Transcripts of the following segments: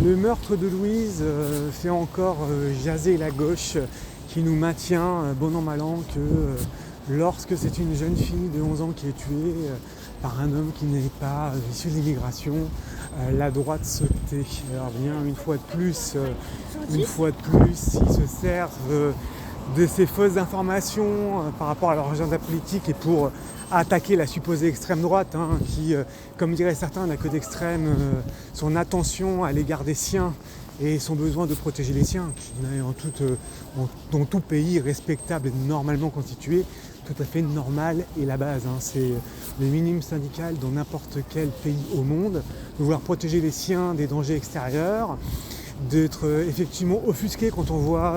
Le meurtre de Louise fait encore jaser la gauche qui nous maintient, bon an mal an, que lorsque c'est une jeune fille de 11 ans qui est tuée par un homme qui n'est pas issu de l'immigration, la droite se tait. Alors bien, une fois de plus, ils se servent de ces fausses informations par rapport à leur agenda politique et pour attaquer la supposée extrême droite, qui, comme diraient certains, n'a que d'extrême son attention à l'égard des siens et son besoin de protéger les siens, qui est dans tout pays respectable et normalement constitué, tout à fait normal et la base. C'est le minimum syndical dans n'importe quel pays au monde, de vouloir protéger les siens des dangers extérieurs, d'être effectivement offusqué quand on voit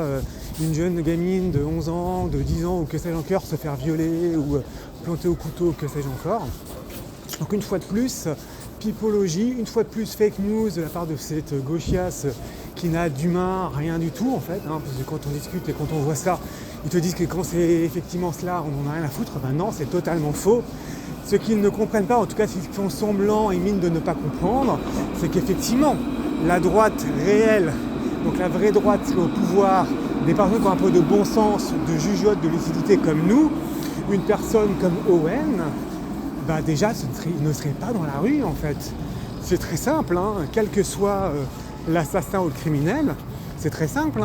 une jeune gamine de 11 ans, de 10 ans ou que sais-je encore se faire violer ou planter au couteau, que sais-je encore. Donc une fois de plus, pipologie, une fois de plus fake news de la part de cette gauchiasse qui n'a d'humain rien du tout en fait, parce que quand on discute et quand on voit ça, ils te disent que quand c'est effectivement cela, on n'en a rien à foutre. Ben non, c'est totalement faux. Ce qu'ils ne comprennent pas, en tout cas s'ils font semblant et mine de ne pas comprendre, c'est qu'effectivement, la droite réelle, donc la vraie droite au pouvoir, des personnes qui ont un peu de bon sens, de jugeote, de lucidité comme nous, une personne comme Owen, déjà il ne serait pas dans la rue en fait. C'est très simple, quel que soit l'assassin ou le criminel, c'est très simple.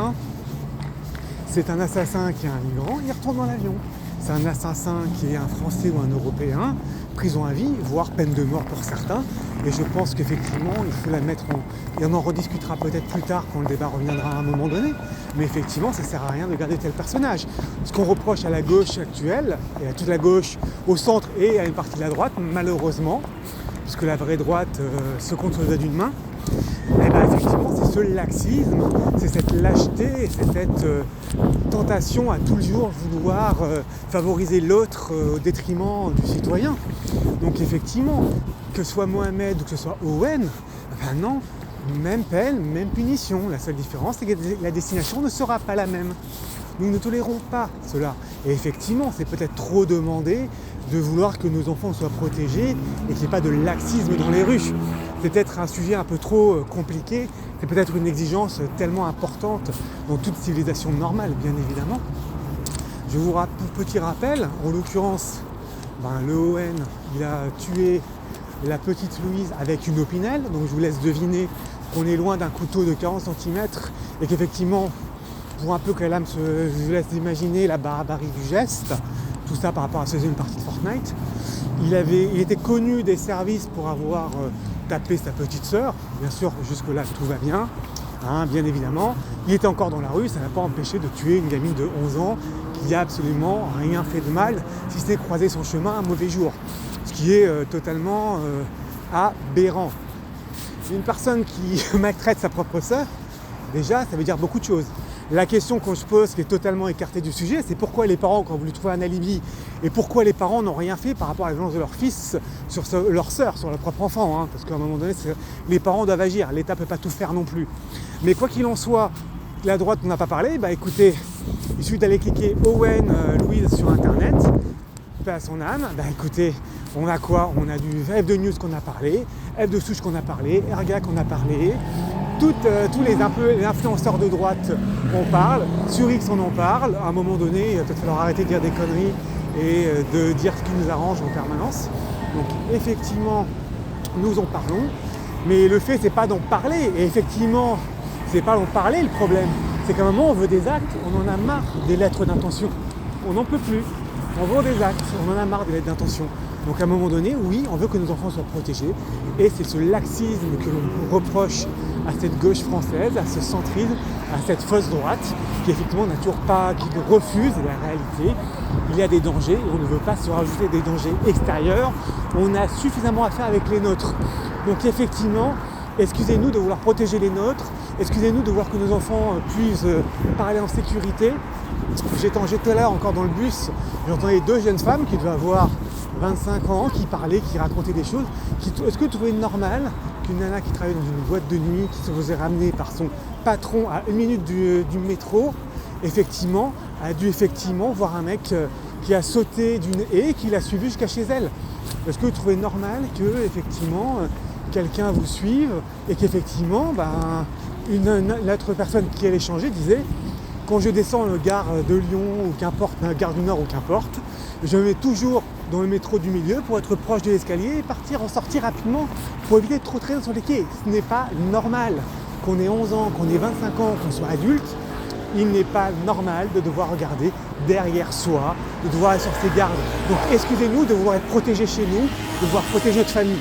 C'est un assassin qui est un migrant, il retourne dans l'avion. C'est un assassin qui est un Français ou un Européen, prison à vie, voire peine de mort pour certains. Et je pense qu'effectivement, il faut la mettre en... Et on en rediscutera peut-être plus tard quand le débat reviendra à un moment donné. Mais effectivement, ça ne sert à rien de garder tel personnage. Ce qu'on reproche à la gauche actuelle, et à toute la gauche, au centre et à une partie de la droite, malheureusement, puisque la vraie droite se compte sur le doigt d'une main, effectivement, c'est ce laxisme, c'est cette lâcheté, c'est cette tentation à toujours vouloir favoriser l'autre au détriment du citoyen. Donc effectivement, que ce soit Mohamed ou que ce soit Owen, non, même peine, même punition. La seule différence, c'est que la destination ne sera pas la même. Nous ne tolérons pas cela. Et effectivement, c'est peut-être trop demandé de vouloir que nos enfants soient protégés et qu'il n'y ait pas de laxisme dans les rues. C'est peut-être un sujet un peu trop compliqué, c'est peut-être une exigence tellement importante dans toute civilisation normale, bien évidemment. Je vous rappelle, pour petit rappel, en l'occurrence, le Owen, il a tué la petite Louise avec une opinel, donc je vous laisse deviner qu'on est loin d'un couteau de 40 cm et qu'effectivement, pour un peu que la lame je vous laisse imaginer la barbarie du geste, tout ça par rapport à cette deuxième partie de Fortnite. Il était connu des services pour avoir tapé sa petite sœur, bien sûr jusque-là tout va bien, bien évidemment. Il était encore dans la rue, ça n'a pas empêché de tuer une gamine de 11 ans qui n'a absolument rien fait de mal, si ce n'est croiser son chemin un mauvais jour, ce qui est totalement aberrant. Une personne qui maltraite sa propre sœur, déjà ça veut dire beaucoup de choses. La question qu'on se pose, qui est totalement écartée du sujet, c'est pourquoi les parents, quand vous voulu trouver un alibi, et pourquoi les parents n'ont rien fait par rapport à la violence de leur fils sur leur sœur, sur leur propre enfant, parce qu'à un moment donné, les parents doivent agir, l'État ne peut pas tout faire non plus. Mais quoi qu'il en soit, la droite n'en a pas parlé, écoutez, il suffit d'aller cliquer Owen Louise sur internet, paix à son âme, écoutez, on a quoi? On a du F de News qu'on a parlé, F de Souche qu'on a parlé, Erga qu'on a parlé, tous les influenceurs de droite en parlent, sur X on en parle, à un moment donné, il va peut-être falloir arrêter de dire des conneries et de dire ce qui nous arrange en permanence. Donc effectivement, nous en parlons, mais le fait c'est pas d'en parler, et effectivement, c'est pas d'en parler le problème, c'est qu'à un moment on veut des actes, on en a marre des lettres d'intention, on n'en peut plus, on veut des actes, on en a marre des lettres d'intention. Donc à un moment donné, oui, on veut que nos enfants soient protégés, et c'est ce laxisme que l'on reproche à cette gauche française, à ce centrisme, à cette fausse droite, qui effectivement n'a toujours pas, qui refuse la réalité. Il y a des dangers, et on ne veut pas se rajouter des dangers extérieurs. On a suffisamment à faire avec les nôtres. Donc effectivement, excusez-nous de vouloir protéger les nôtres, excusez-nous de voir que nos enfants puissent parler en sécurité. J'étais tout à l'heure encore dans le bus, j'entendais deux jeunes femmes qui devaient avoir 25 ans, qui parlaient, qui racontaient des choses. Est-ce que vous trouvez normal qu'une nana qui travaille dans une boîte de nuit, qui se faisait ramener par son patron à 1 minute du métro, effectivement, a dû voir un mec qui a sauté d'une haie et qui l'a suivi jusqu'à chez elle? Est-ce que vous trouvez normal que, effectivement, quelqu'un vous suive et qu'effectivement, une autre personne qui allait changer disait quand je descends le gare de Lyon ou qu'importe, la gare du Nord ou qu'importe, je me mets toujours dans le métro du milieu pour être proche de l'escalier et en sortir rapidement pour éviter de trop traîner sur les quais. Ce n'est pas normal qu'on ait 11 ans, qu'on ait 25 ans, qu'on soit adulte. Il n'est pas normal de devoir regarder derrière soi, de devoir aller sur ces gardes. Donc excusez-nous de vouloir être protégés chez nous, de devoir protéger notre famille.